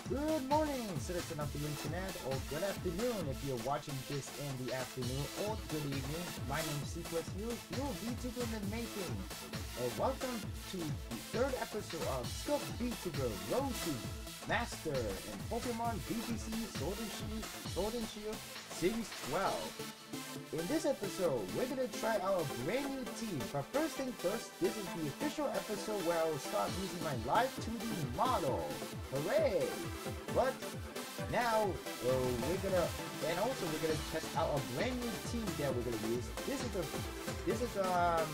Good morning, citizen of the internet, or good afternoon if you're watching this in the afternoon, or good evening. My name is C+Hero, your VTuber in the making. Welcome to the third episode of SCUFFED VTUBER Road to Master and Pokemon VGC Sword and Shield Series 12. In this episode, we're gonna try out a brand new team, but first thing first, this is the official episode where I will start using my live 2D model. Hooray! But now we're gonna test out a brand new team that we're gonna use. This is a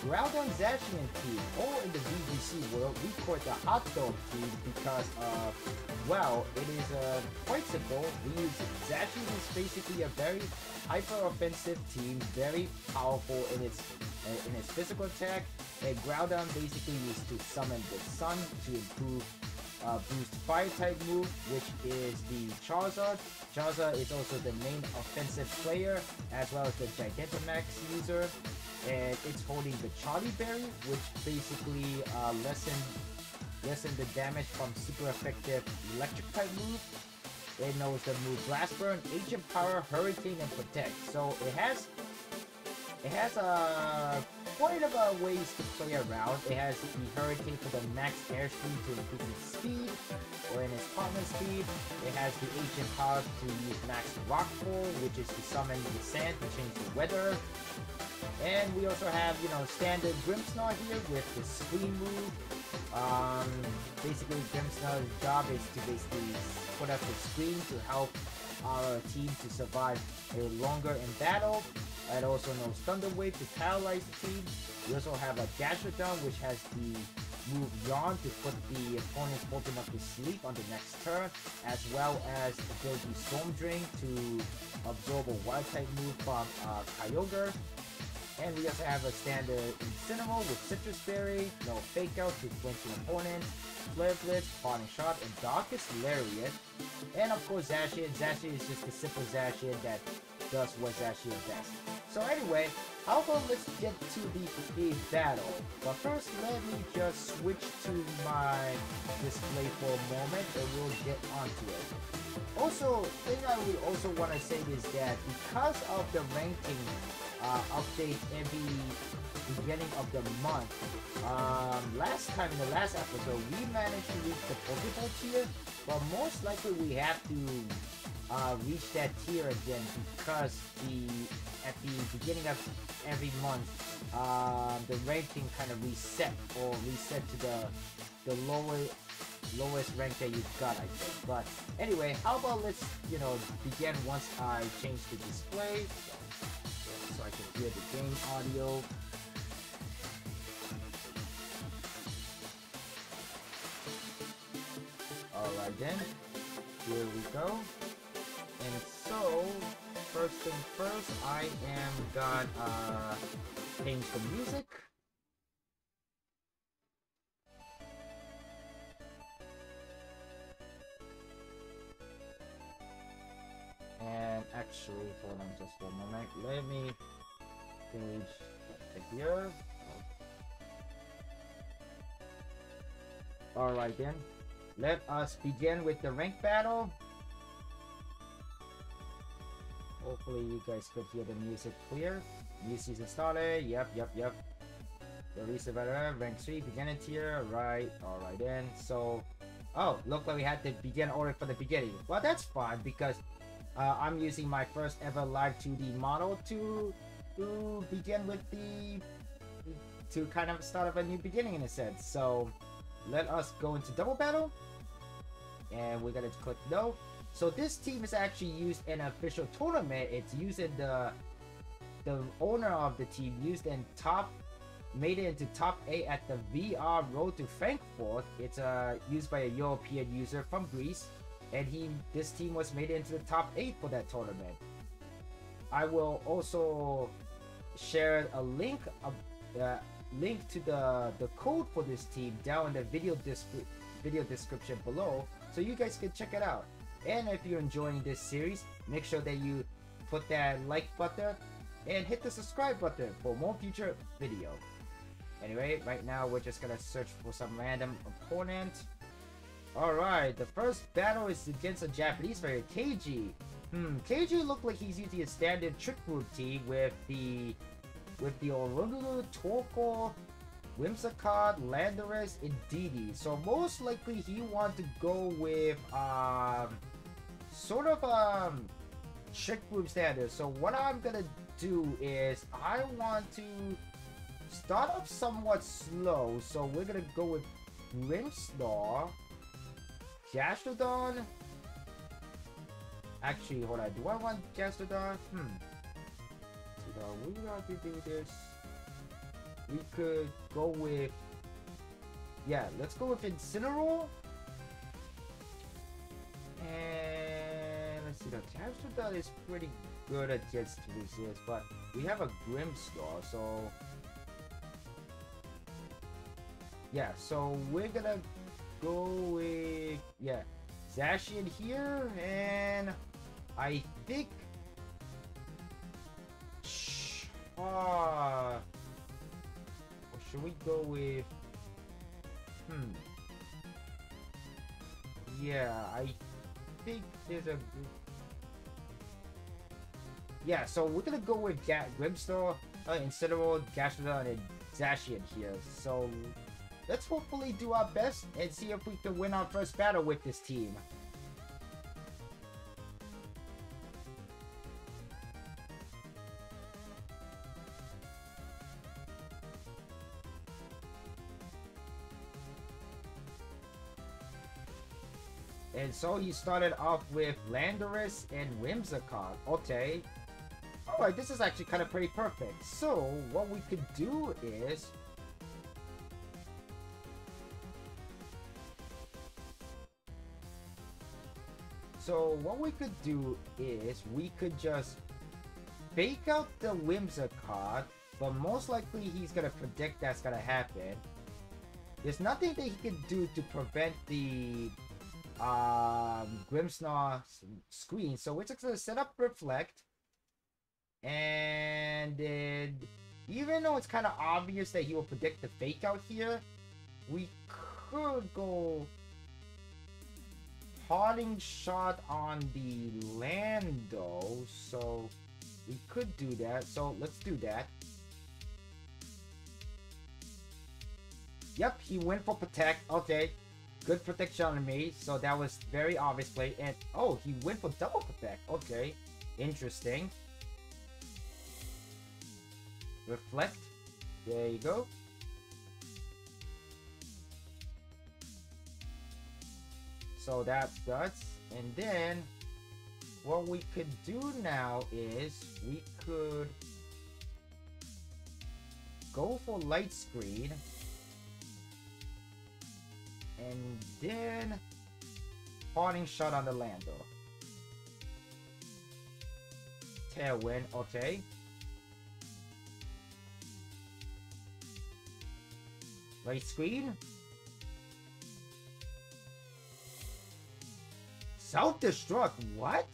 Groudon Zacian team, or in the VGC world we call it the Hotdog team because well, it is quite simple. We use Zacian is basically a very hyper offensive team, very powerful in its physical attack, and Groudon basically used to summon the sun to improve boost fire type move, which is the Charizard. Charizard is also the main offensive player as well as the Gigantamax user, and it's holding the Charlie Berry, which basically lessen the damage from super effective electric type move. It knows the move Blast Burn, Ancient Power, Hurricane, and Protect. So it has quite a ways to play around. It has the Hurricane for the max airspeed to increase its speed, or in its partner speed. It has the Ancient Power to use max Rockfall, which is to summon the sand to change the weather. And we also have, standard Grimmsnarl here with the Screen move. Basically, Grimmsnarl's job is to basically put up the screen to help our team to survive a longer in battle. And also knows Thunder Wave to paralyze the team. We also have a Gastrodon, which has the move Yawn to put the opponent's Pokemon to sleep on the next turn, as well as the ability Storm Drain to absorb a wild type move from Kyogre. And we also have a standard Incineroar with Citrus Berry, no Fake Out to flinch an opponent, Flare Blitz, Parting Shot, and Darkest Lariat. And of course Zacian. Zacian is just a simple Zacian that does what Zacian best. So anyway, how about let's get to the battle. But first, let me just switch to my display for a moment and we'll get onto it. Also, thing I would also want to say is that because of the ranking update every beginning of the month, last time in the last episode, we managed to reach the Pokeball tier, but most likely we have to reach that tier again because at the beginning of every month, the ranking kind of reset to the lowest rank that you've got, I think. But anyway, how about let's begin once I change the display so I can hear the game audio. Alright then, here we go. And so, first thing first, I am gonna change the music. And actually, hold on just one moment. Let me change it here. Alright then, let us begin with the rank battle. Hopefully you guys could hear the music clear. New season started. Yep. The Lisa Veteran, rank 3, beginner tier. Alright then. So, look like we had to begin order for the beginning. Well, that's fine because I'm using my first ever live 2D model to begin with to kind of start up a new beginning in a sense. So, let us go into double battle. And we're gonna click no. So this team is actually used in an official tournament. It's using the owner of the team made it into top 8 at the VR Road to Frankfurt. It's used by a European user from Greece, and this team was made into the top 8 for that tournament. I will also share a link to the code for this team down in the video description below, so you guys can check it out. And if you're enjoying this series, make sure that you put that like button and hit the subscribe button for more future video. Anyway, right now we're just gonna search for some random opponent. Alright, the first battle is against a Japanese player, Keiji. Keiji looked like he's using a standard trick room team with the Oranguru, Torkoal, Whimsicott, Landorus, and Didi. So most likely he want to go with sort of trick room standard. So what I'm gonna do is I want to start off somewhat slow. So we're gonna go with Grimmsnarl, Gastrodon. Actually, hold on. Do I want Gastrodon? So we got to do this. We could go with, yeah, let's go with Incineroar. And let's see, the Gastrodon is pretty good against resist, but we have a Grimmsnarl, so yeah, so we're gonna go with, yeah, Zacian here, and I think or should we go with yeah, I think there's a yeah, so we're gonna go with Grimmsnarl, Incineroar, Gastrodon, and Zacian here. So let's hopefully do our best and see if we can win our first battle with this team. And so he started off with Landorus and Whimsicott. Okay. Alright, this is actually kind of pretty perfect. So, what we could do is we could just fake out the Whimsicott, but most likely he's gonna predict that's gonna happen. There's nothing that he can do to prevent the Grimmsnarl screen, so we're just gonna set up Reflect, and then even though it's kind of obvious that he will predict the fake out here, we could go Parting Shot on the Lando, so we could do that. So let's do that. Yep, he went for Protect. Okay, good protection on me, so that was very obvious play. And oh, he went for double Protect. Okay, interesting. Reflect. There you go. So that's guts. And then what we could do now is we could go for Light Screen. And then Parting Shot on the Lando. Tailwind, okay. Light Screen. Self-destruct, what?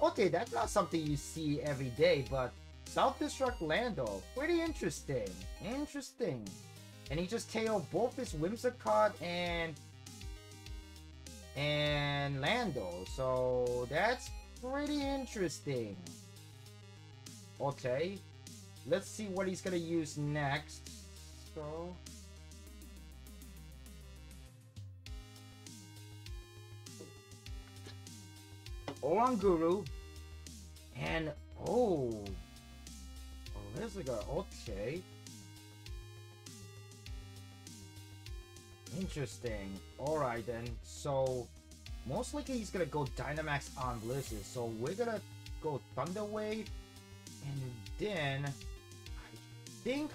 Okay, that's not something you see every day, but self-destruct Lando, pretty interesting. Interesting. And he just KO'd both his Whimsicott and Lando, so that's pretty interesting. Okay, let's see what he's gonna use next. So Oranguru and there's like a okay. Interesting. Alright then. So most likely he's gonna go Dynamax on Blizzard. So we're gonna go Thunder Wave, and then I think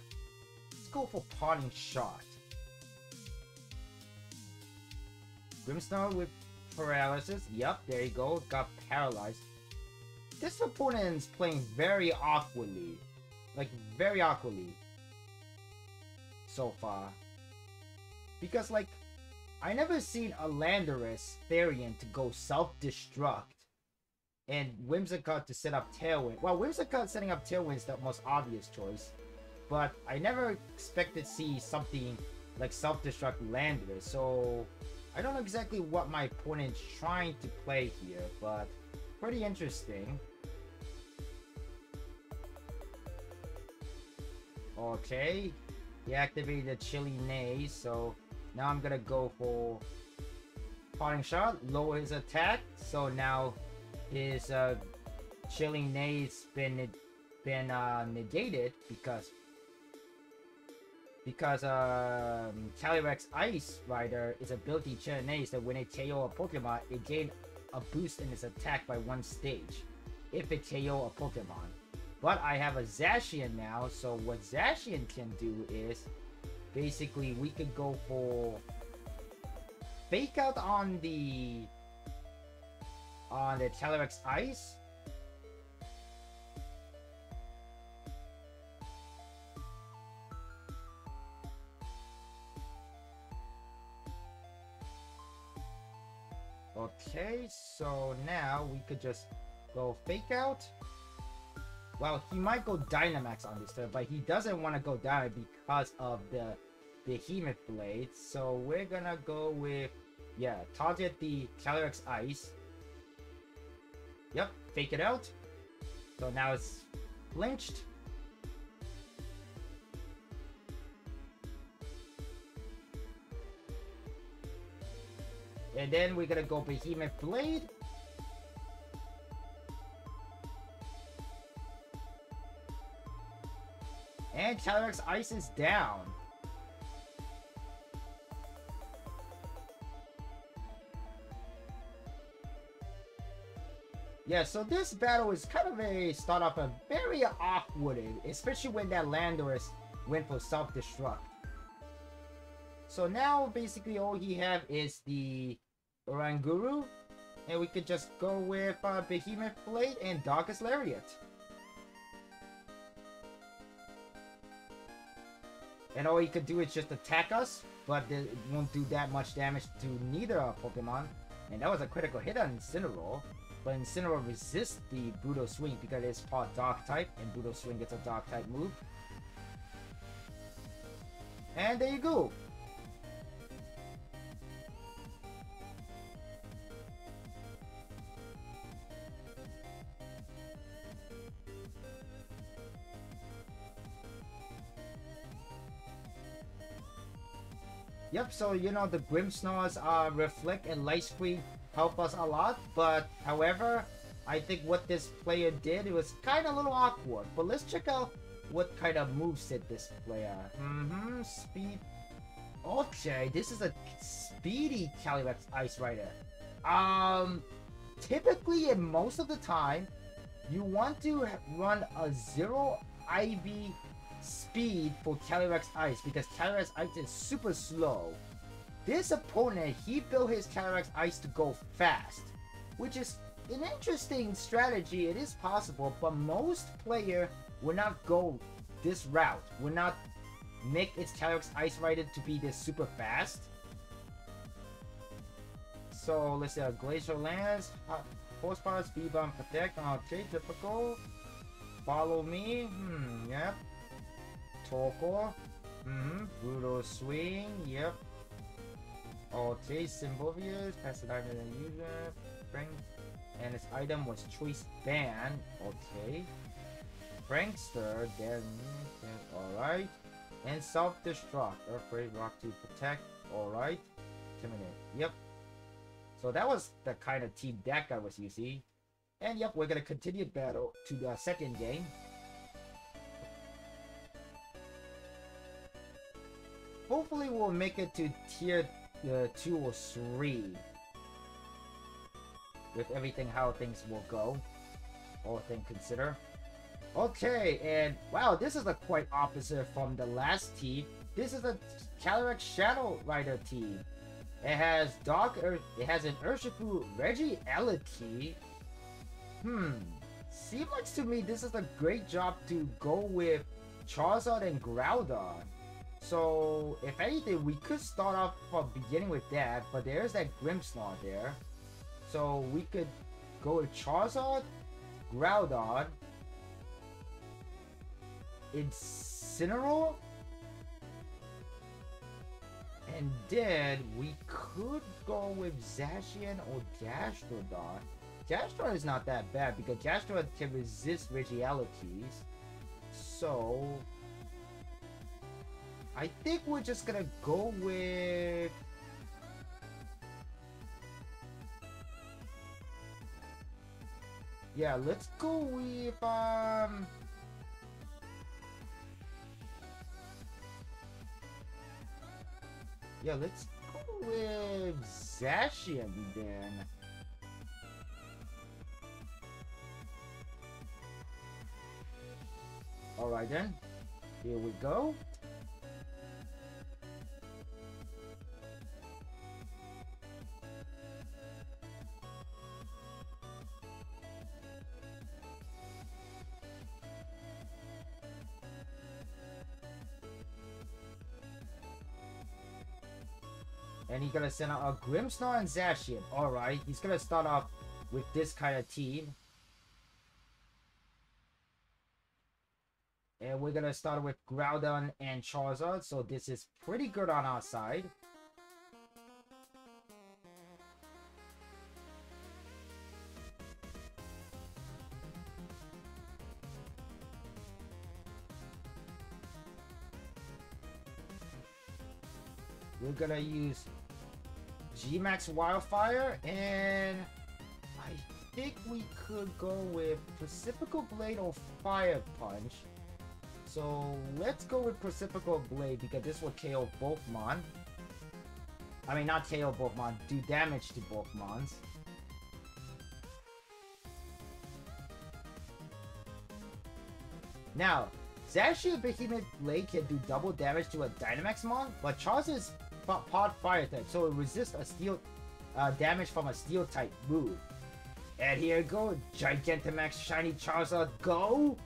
let's go for Parting Shot. Grimmsnarl with Paralysis. Yep, there you go. Got paralyzed. This opponent's playing very awkwardly. Like, very awkwardly. So far. Because, like, I never seen a Landorus variant to go self-destruct and Whimsicott to set up Tailwind. Well, Whimsicott setting up Tailwind is the most obvious choice, but I never expected to see something like self-destruct Landorus. So I don't know exactly what my opponent's trying to play here, but pretty interesting. Okay, he activated the Chili Naze, so now I'm gonna go for Parting Shot, lower his attack, so now his Chili Naze been negated because Calyrex Ice Rider is ability Chili Naze that when it KO a Pokemon, it gain a boost in its attack by 1 stage if it KO a Pokemon. But I have a Zacian now, so what Zacian can do is basically we could go for Fake Out on the Calyrex Ice. Okay, so now we could just go Fake Out. Well, he might go Dynamax on this turn, but he doesn't want to go down because of the Behemoth Blade. So we're gonna go with, yeah, target the Calyrex Ice. Yep, Fake it out. So now it's flinched. And then we're gonna go Behemoth Blade. And Calyrex Ice is down. Yeah, so this battle is kind of start off a very awkward, especially when that Landorus went for self-destruct. So now basically all he have is the Oranguru, and we could just go with Behemoth Blade and Darkest Lariat. And all he could do is just attack us, but it won't do that much damage to neither Pokemon. And that was a critical hit on Incineroar. But Incineroar resists the Brutal Swing because it's part Dark type, and Brutal Swing gets a Dark type move. And there you go. Yep, so you know the Grimmsnar's Reflect and Light Screen help us a lot, but however, I think what this player did, it was kind of a little awkward. But let's check out what kind of moveset this player. Speed. Okay, this is a speedy Calyrex Ice Rider. Typically, and most of the time, you want to run a 0 IV speed for Calyrex Ice because Calyrex Ice is super slow. This opponent, he built his Calyrex Ice to go fast, which is an interesting strategy. It is possible, but most player will not go this route, will not make its Calyrex Ice Rider to be this super fast. So let's say Glacial Lance, Horsepower, Speed Bomb, Protect. Okay, typical. Follow me. Yep. Torkoal. Brutal Swing. Yep. Okay, Symbovius. Pass it item than user. Frank. And its item was Choice Band. Okay. Prankster. Then. Alright. And Self-Destruct. Earthquake, Rock to Protect. Alright. Terminate. Yep. So that was the kind of team that guy was using. And yep, we're gonna continue battle to the second game. Hopefully we'll make it to tier 2 or 3. With everything how things will go. All things considered. Okay, and wow, this is a quite opposite from the last team. This is a Calyrex Shadow Rider team. It has it has an Urshifu Regieleki. Seems like to me this is a great job to go with Charizard and Groudon. So if anything, we could start off from beginning with that, but there's that Grimmsnarl there. So we could go with Charizard, Groudon, Incineroar, and then we could go with Zacian or Gastrodon. Gastrodon is not that bad because Gastrodon can resist Regialities. So I think we're just gonna go with yeah, let's go with yeah, let's go with Zacian then. Alright then, here we go. And he's gonna send out a Grimmsnarl and Zacian. Alright, he's gonna start off with this kind of team. And we're gonna start with Groudon and Charizard, so this is pretty good on our side. We're gonna use G-Max Wildfire, and I think we could go with Precipical Blade or Fire Punch. So let's go with Precipical Blade because this will KO both Mon. I mean, not KO both Mon, do damage to both Mons. Now, Zacian Behemoth Blade can do double damage to a Dynamax Mon, but Charizard is Pod Fire type, so it resists a steel damage from a Steel type move. And here we go, Gigantamax Shiny Charizard, go!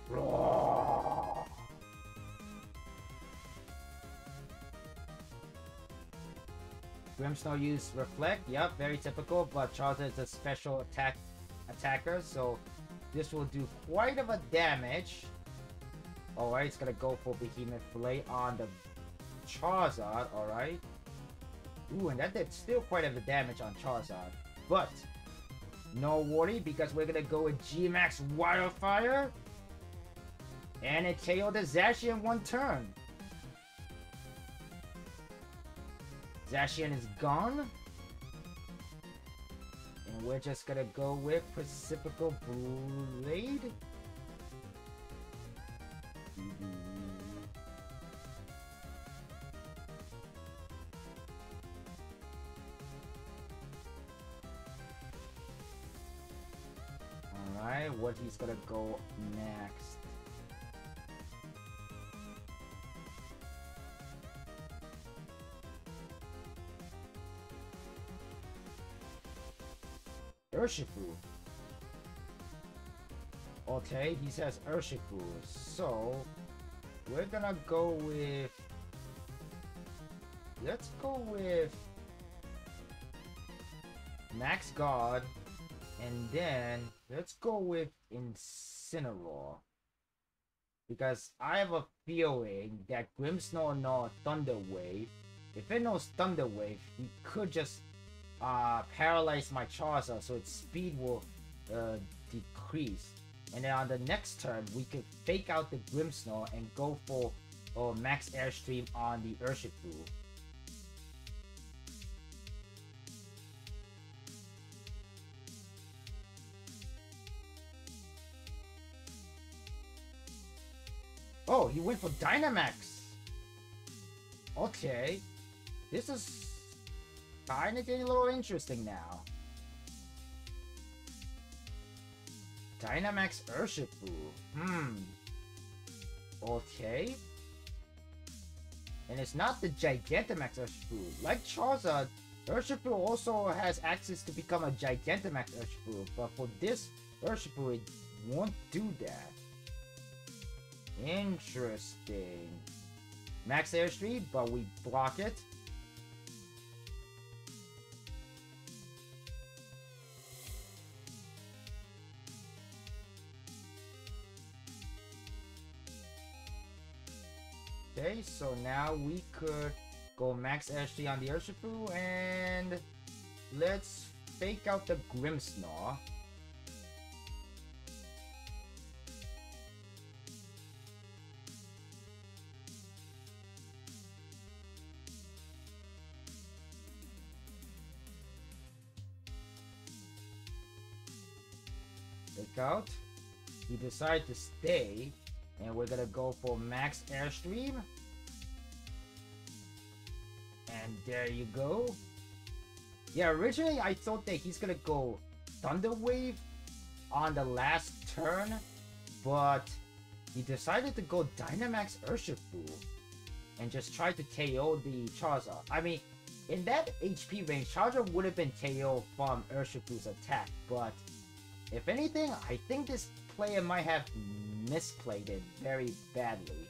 Roar! Grimmsnarl use Reflect, yep, very typical, but Charizard is a special attacker, so this will do quite of a damage. Alright, it's gonna go for Behemoth Blade on the Charizard, alright. Ooh, and that did still quite a bit of damage on Charizard. But, no worry, because we're gonna go with G-Max Wildfire. And it KO'd the Zacian one turn. Zacian is gone. And we're just gonna go with Precipical Blade. Alright, what he's gonna go next? Urshifu. Okay, he says Urshifu. So, we're gonna go with... Let's go with... Max Guard. And then, let's go with Incineroar. Because I have a feeling that Grimmsnarl knows Thunder Wave. If it knows Thunder Wave, we could just paralyze my Charizard so its speed will decrease. And then on the next turn, we could fake out the Grimmsnarl and go for Max Airstream on the Urshifu. Oh, he went for Dynamax! Okay. This is kinda getting a little interesting now. Dynamax Urshifu. Okay. And it's not the Gigantamax Urshifu. Like Charizard, Urshifu also has access to become a Gigantamax Urshifu. But for this Urshifu, it won't do that. Interesting. Max Airstream, but we block it. Okay, so now we could Go max Airstream on the Urshifu, and let's fake out the Grimmsnarl. Fake out. He decided to stay, and we're gonna go for max Airstream. And there you go. Yeah, originally I thought that he's gonna go Thunder Wave on the last turn, but he decided to go Dynamax Urshifu and just try to KO the Charizard. I mean, in that HP range, Charizard would have been KO from Urshifu's attack, but if anything, I think this player might have misplayed it very badly.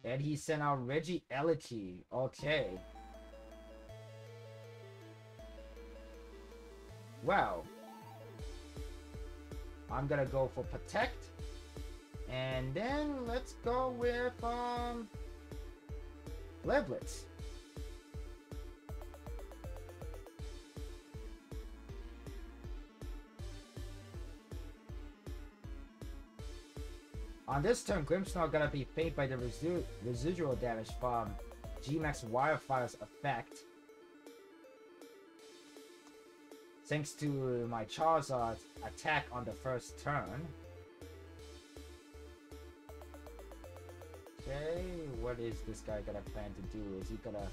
And he sent out Regieleki. Okay. Wow. I'm gonna go for Protect. And then let's go with Leblitz. On this turn, Grimmsnarl gonna be paid by the residual damage from G-Max Wirefire's effect. Thanks to my Charizard's attack on the first turn. Okay, what is this guy gonna plan to do? Is he gonna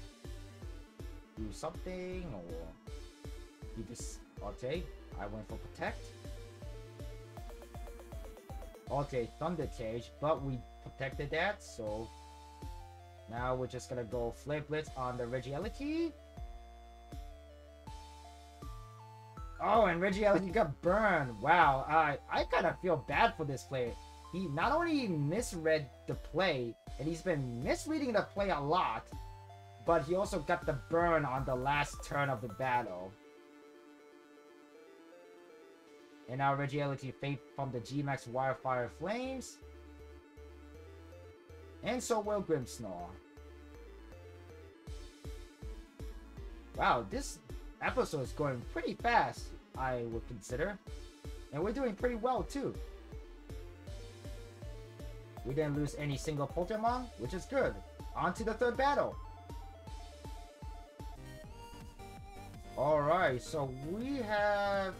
do something, or he just... Okay, I went for Protect. Okay, Thunder Cage, but we protected that, so now we're just gonna go Flare Blitz on the Regieleki. Oh, and Regieleki got burned. Wow, I kind of feel bad for this player. He not only misread the play, and he's been misreading the play a lot, but he also got the burn on the last turn of the battle. And now Regieleki fade from the G-Max Wirefire Flames. And so will Grimmsnarl. Wow, this episode is going pretty fast, I would consider. And we're doing pretty well too. We didn't lose any single Pokemon, which is good. On to the third battle. Alright, so we have...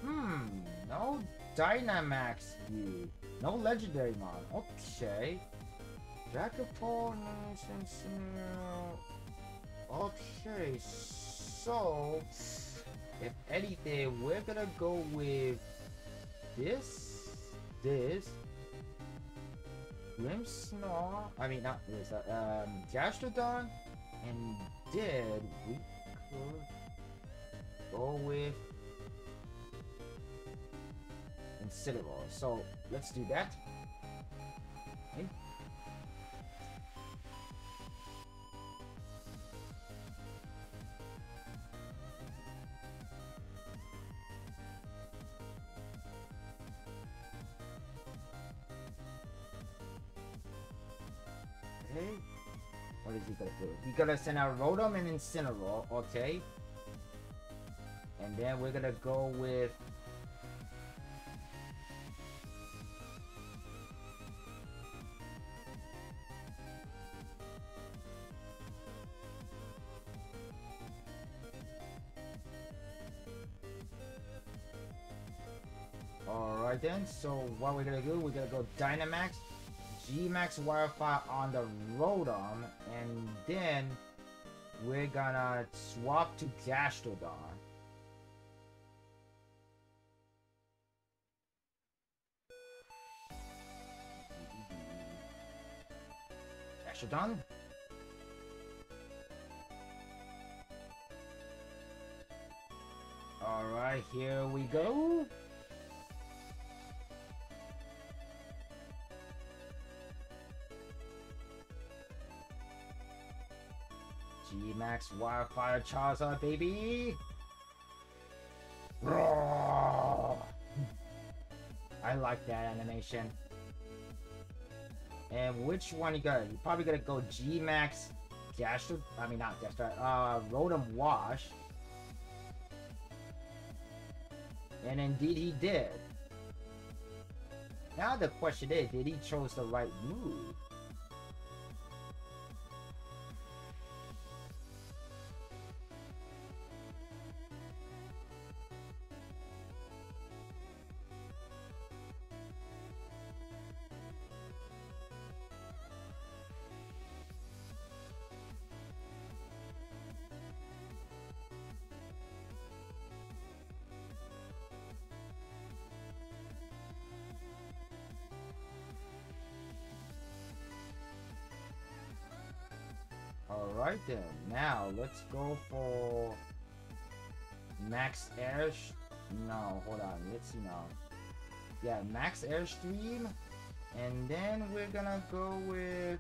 no Dynamax view. No legendary mon. Okay. Dragapult, okay, so... if anything, we're gonna go with... this... Grimmsnarl, I mean not this, Gastrodon, and then we could go with Incineroar. So let's do that. Okay. What is he gonna do? He's gonna send out Rotom and Incineroar, okay. And then we're gonna go with... Alright then, so what we're gonna do, we're gonna go Dynamax, G-Max Wildfire on the Rotom, and then we're gonna swap to Gastrodon. Gastrodon. Alright, here we go. G-Max Wildfire Charizard, baby! Roar! I like that animation. And which one you got? You're probably gonna go G Max Gastro. I mean, not Gastro. Rotom Wash. And indeed he did. Now the question is, did he chose the right move? Alright then, now let's go for Max Air. No, hold on, let's see now. Yeah, Max Airstream. And then we're gonna go with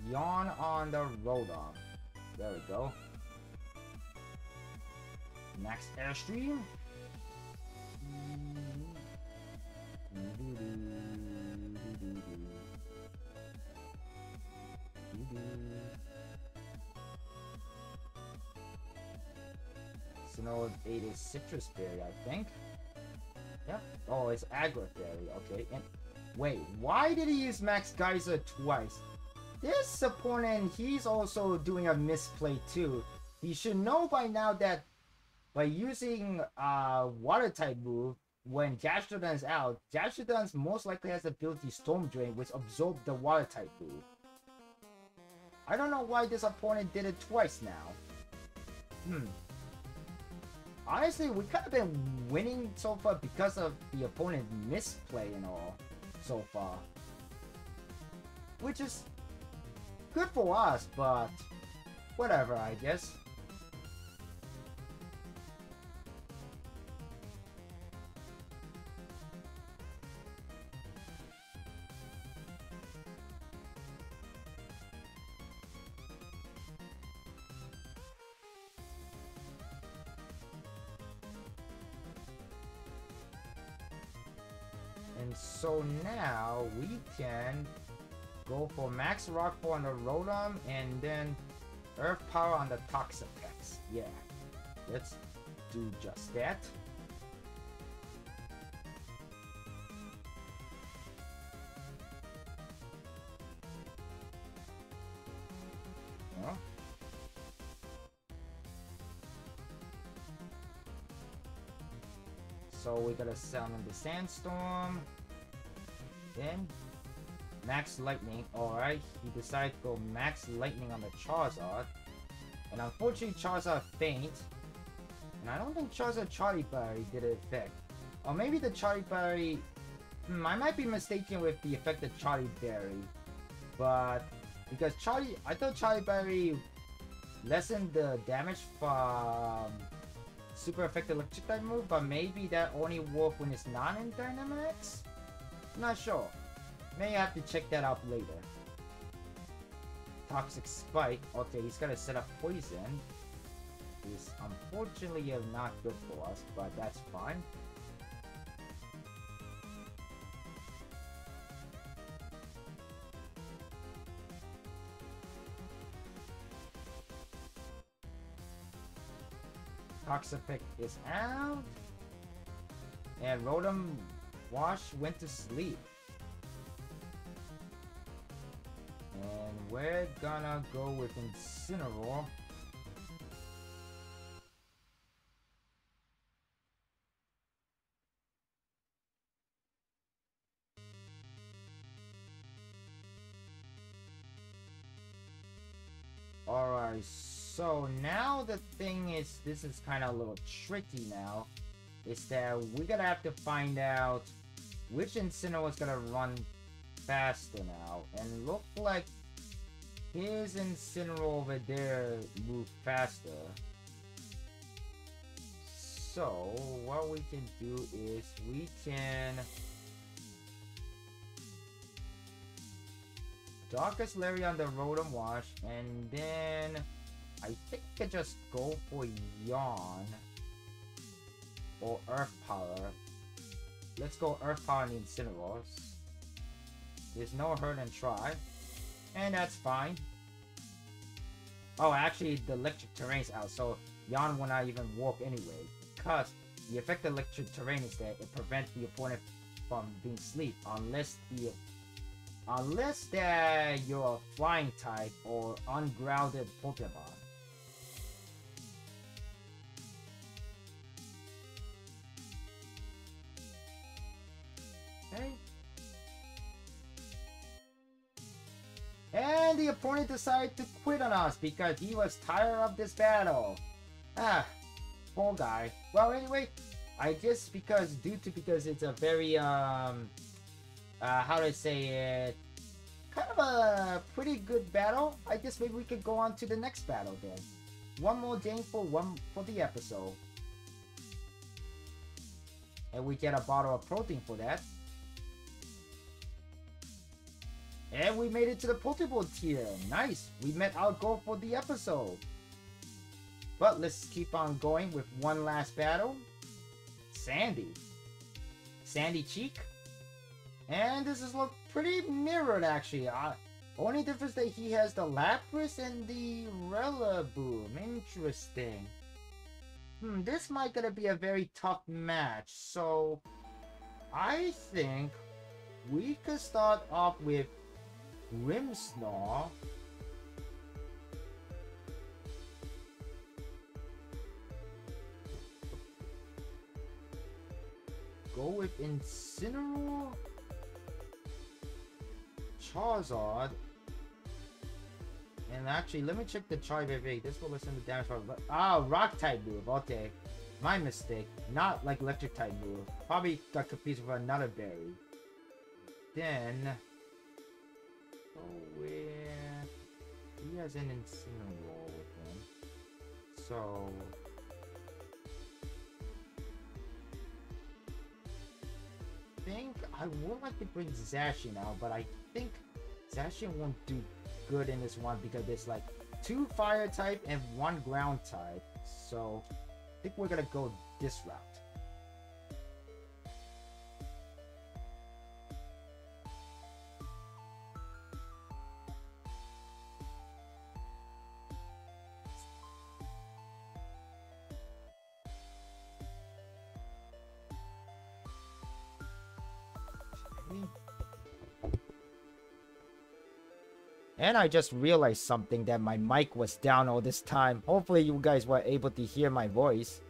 Yawn on the Rotom. There we go. Max Airstream. Sinnoh ate a citrus berry, I think. Yep. Oh, it's aggro berry. Okay. And wait, why did he use Max Geyser twice? This opponent, he's also doing a misplay too. He should know by now that by using water type move, when Gastrodon is out, Gastrodon most likely has the ability Storm Drain, which absorbs the water type move. I don't know why this opponent did it twice now. Honestly, we could have been winning so far because of the opponent's misplay and all so far. Which is good for us, but whatever, I guess. And so now we can go for Max Rockfall on the Rotom and then Earth Power on the Toxapex. Yeah, let's do just that. So we gotta summon the Sandstorm. Then Max Lightning. Alright, he decided to go Max Lightning on the Charizard. And unfortunately Charizard faint. And I don't think Charizard Charlie Berry did an effect. Or maybe the Charlie Berry... I might be mistaken with the effect of Charlie Berry. But because I thought Charlie Berry lessened the damage from super effective electric type move, but maybe that only works when it's not in Dynamax? Not sure. May have to check that out later. Toxic Spike. Okay, he's gonna set up Poison. Is unfortunately not good for us, but that's fine. Toxapex is out. And Rotom Wash went to sleep. And we're gonna go with Incineroar. Alright, so now the thing is, this is kind of a little tricky now, is that we're gonna have to find out which Incineroar is gonna run faster now. And look like his Incineroar over there move faster. So what we can do is we can Darkest Larry on the Rotom Wash, and then I think I could just go for Yawn or Earth Power. let's go Earth Power and Incineroars. There's no hurt and try. And that's fine. Oh, actually, the electric terrain's out, so Yon will not even walk anyway. Because the effect of electric terrain is that it prevents the opponent from being asleep unless that you're a flying type or ungrounded Pokemon. Okay. And the opponent decided to quit on us because he was tired of this battle. Ah, poor guy. Well, anyway, I guess because it's a very how do I say it? Kind of a pretty good battle. I guess maybe we could go on to the next battle then. One more game for the episode. And we get a bottle of protein for that. And we made it to the Pokeball tier. Nice. We met our goal for the episode. But let's keep on going with one last battle. Sandy. Sandy Cheek. And this is look pretty mirrored actually. Only difference that he has the Lapras and the Rillaboom. Interesting. This might gonna be a very tough match. So I think we could start off with Grimmsnarl. Go with Incineroar, Charizard, and actually let me check the Charge Berry. This will listen to damage for Rock type move. Okay, my mistake. Not like Electric type move. Probably got confused with another berry. Then go with he has an Incineroar with him. So I think I would like to bring Zacian out, but I think Zacian won't do good in this one because there's like 2 fire type and 1 ground type. So I think we're gonna go this route. And I just realized something, that my mic was down all this time. Hopefully you guys were able to hear my voice.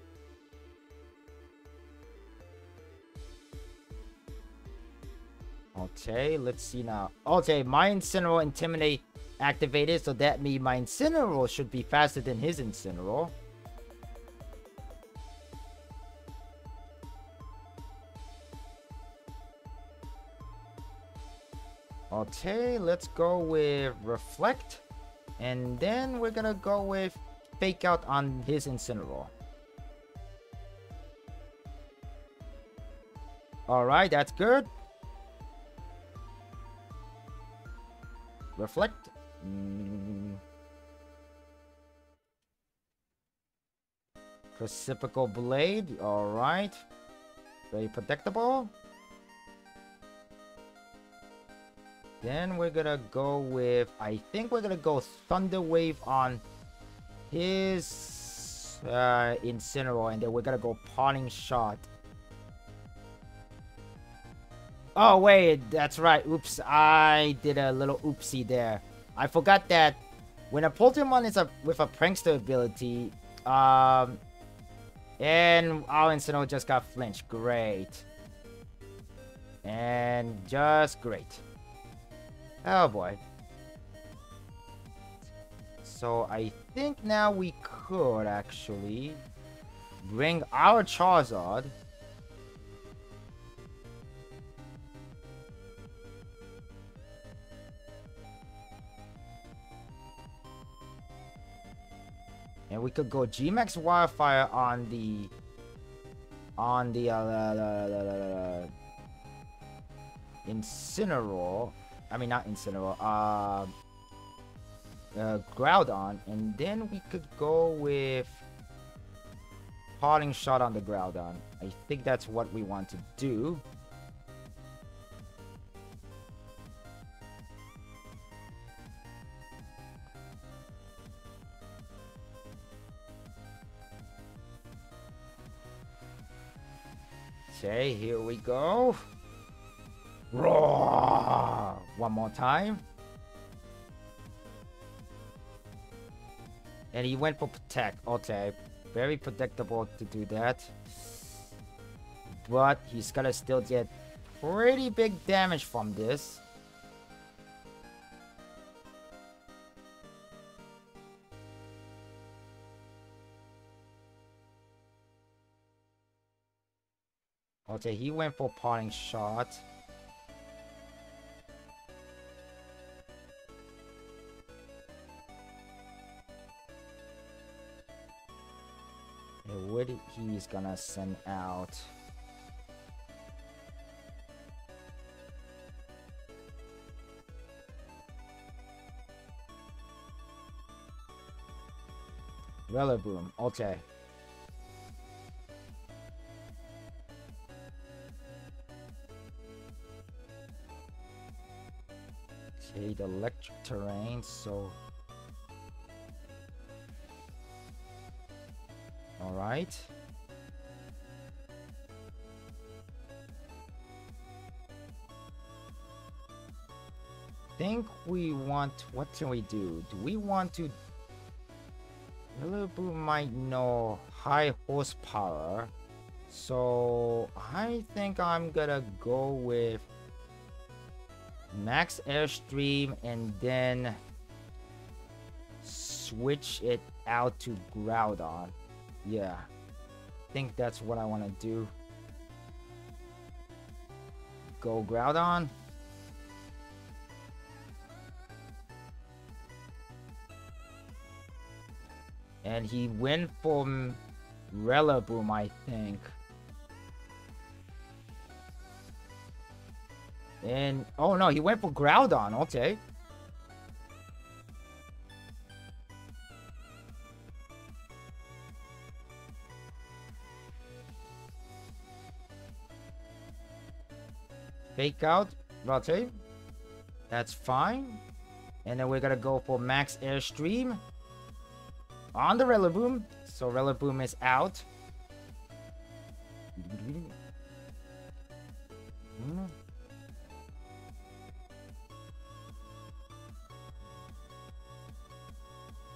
Okay, let's see now. Okay, my Incineroar Intimidate activated, so that means my Incineroar should be faster than his Incineroar. Okay, let's go with Reflect. And then we're gonna go with Fake Out on his Incineroar. Alright, that's good. Reflect. Reciprocal Blade. Alright. Very predictable. Then we're gonna go with, I think we're gonna go Thunder Wave on his Incineroar, and then we're gonna go Parting Shot. Oh wait, that's right. Oops, I did a little oopsie there. I forgot that when a Pokemon is with a Prankster ability, and our Incineroar just got flinched. Great. And just great. Oh boy. So I think now we could actually bring our Charizard. And we could go G-Max Wildfire on the Incineroar. I mean, not Incineroar. Groudon, and then we could go with Parting Shot on the Groudon. I think that's what we want to do. Okay, here we go. Roar! One more time. And he went for protect. Okay, very predictable to do that. But he's gonna still get pretty big damage from this. Okay, he went for parting shot. And what he's gonna send out? Rillaboom, okay. Okay, the electric terrain, so... Alright. Think we want... What can we do? Do we want to... Rillaboom might know high horsepower. So I think I'm gonna go with max airstream and then switch it out to Groudon. Yeah, I think that's what I want to do. Go Groudon. And he went for Rillaboom, I think. And oh no, he went for Groudon. Okay. Fake out. Okay. That's fine. And then we're gonna go for max airstream on the Rillaboom. So Rillaboom is out.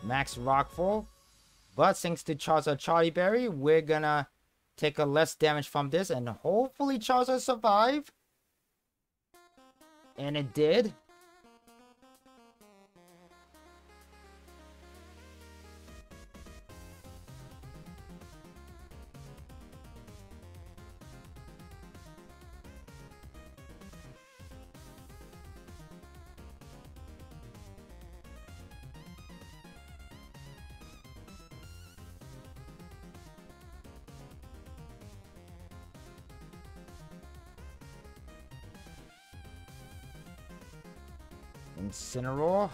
Max Rockfall. But thanks to Charizard Charlie Berry, we're gonna take a less damage from this and hopefully Charizard survive. And it did. Incineroar.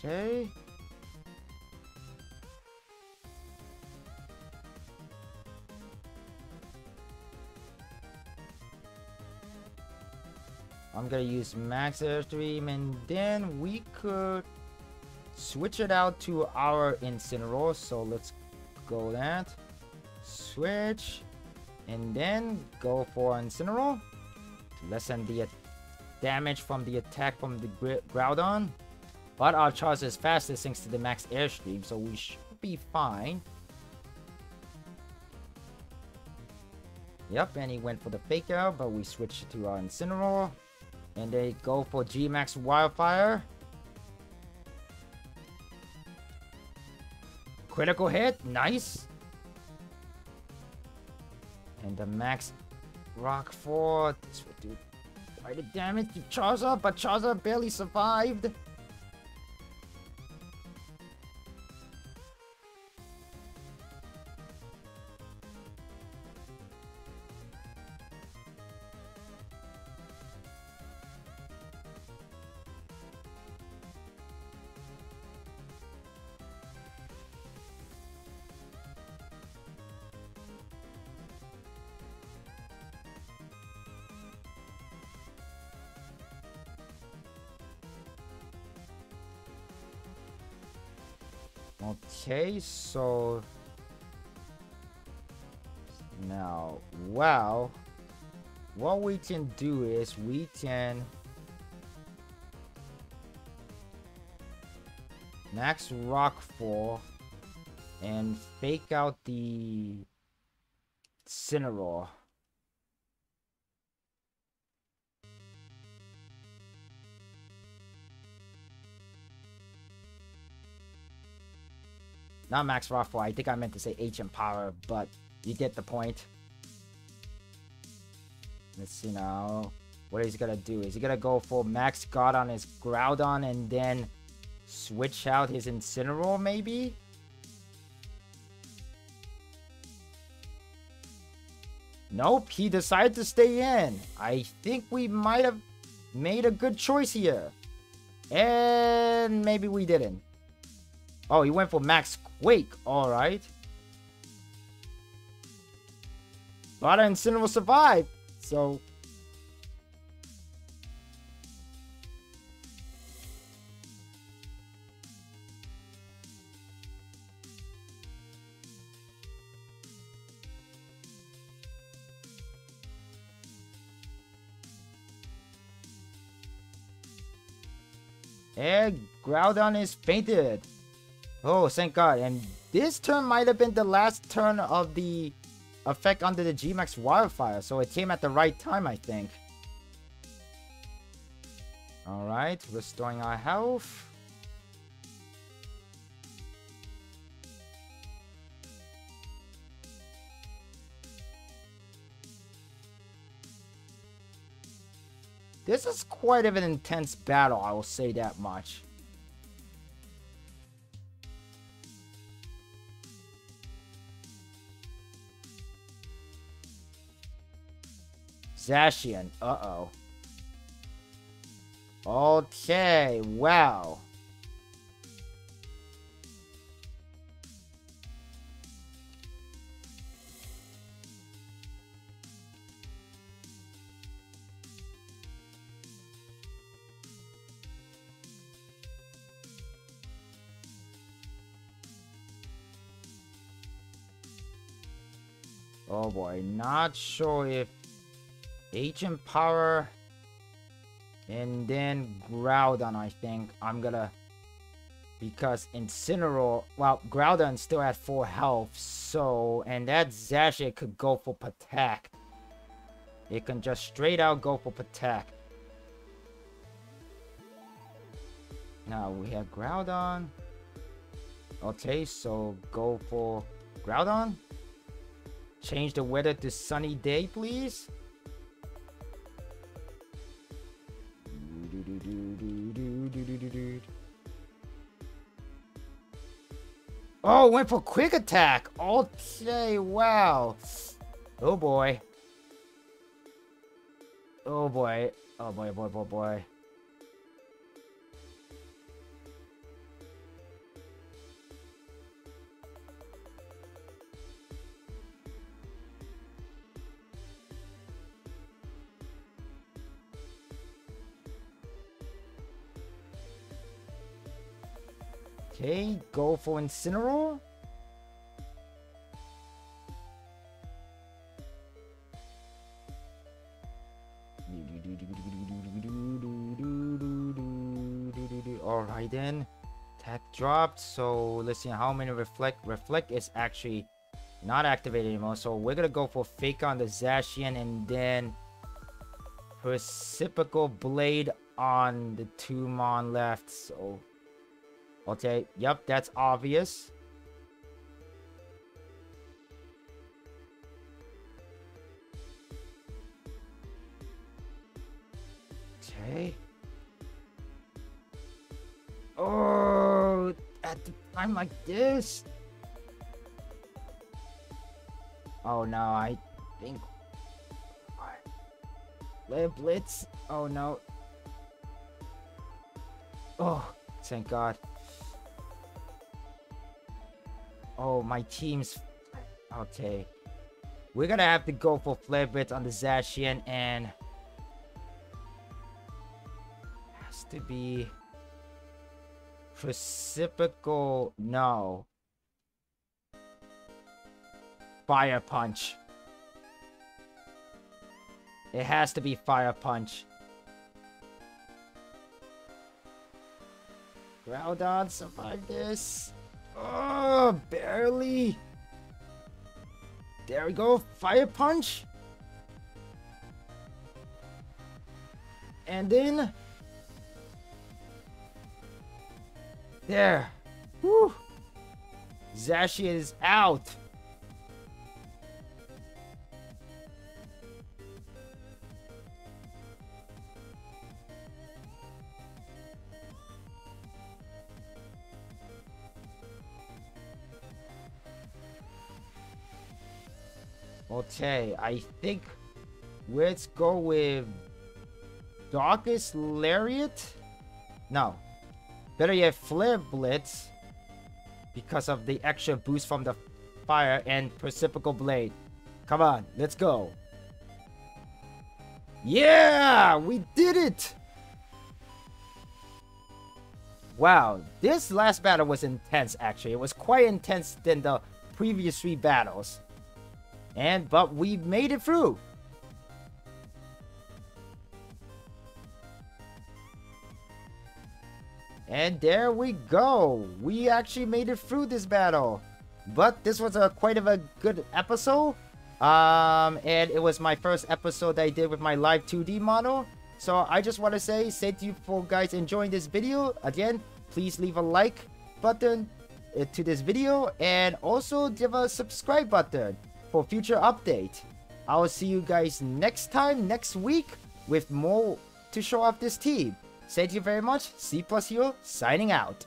Okay. I'm gonna use max airstream and then we could switch it out to our Incineroar. So let's go that. Switch. And then go for Incineroar to lessen the damage from the attack from the Groudon. But our Charizard is faster thanks to the max airstream, so we should be fine. Yep, and he went for the fake out, but we switched to our Incineroar. And they go for G-Max Wildfire. Critical hit, nice. And the max Rock 4. This will do quite a damage to Charizard, but Charizard barely survived. Okay, so now, wow, what we can do is we can max Rockfall and fake out the Incineroar. Not max Rockfall, I think I meant to say HM Power, but you get the point. Let's see now. What is he gonna do? Is he gonna go for max guard on his Groudon and then switch out his Incineroar maybe? Nope, he decided to stay in. I think we might have made a good choice here. And maybe we didn't. Oh, he went for max Quake. Alright. But Incineroar survived. So... and Groudon is fainted. Oh, thank God. And this turn might have been the last turn of the effect under the G-Max Wildfire. So it came at the right time, I think. Alright, restoring our health. This is quite of an intense battle, I will say that much. Zacian, uh-oh. Okay, wow. Oh boy, not sure if Agent Power and then Groudon, I think I'm gonna, because Incineroar, well, Groudon still at 4 health, so, and that Zacian could go for Protect. It can just straight out go for Protect. Now we have Groudon. Okay, so go for Groudon. Change the weather to sunny day, please. Oh, went for quick attack. Okay, wow. Oh boy. Oh boy. Oh boy, boy, boy, boy. Okay, go for Incineroar. Alright then. Attack dropped. So let's see how many reflect. Reflect is actually not activated anymore. So we're gonna go for Fake on the Zacian and then Reciprocal Blade on the 2 Mon left. So okay, yep, that's obvious. Okay. Oh, at the time like this. Oh no, I think. Blitz. Oh no. Oh, thank God. Oh, my team's... Okay. We're gonna have to go for Flare Blitz on the Zacian and... Has to be... Reciprocal... No. Fire Punch. It has to be Fire Punch. Groudon survived this. Oh, barely. There we go. Fire Punch. And then... There. Woo. Zacian is out. Okay, I think let's go with Darkest Lariat. No, better yet, Flare Blitz, because of the extra boost from the fire, and Precipical Blade. Come on, let's go. Yeah, we did it. Wow, this last battle was intense. Actually, it was quite intense than the previous 3 battles. But we made it through. And there we go. We actually made it through this battle. But this was quite of a good episode. And it was my first episode that I did with my live 2D model. So I just want to say thank you for guys enjoying this video. Again, please leave a like button to this video. And also give a subscribe button for future update. I will see you guys next time, next week, with more to show off this team. Thank you very much. C+Hero signing out.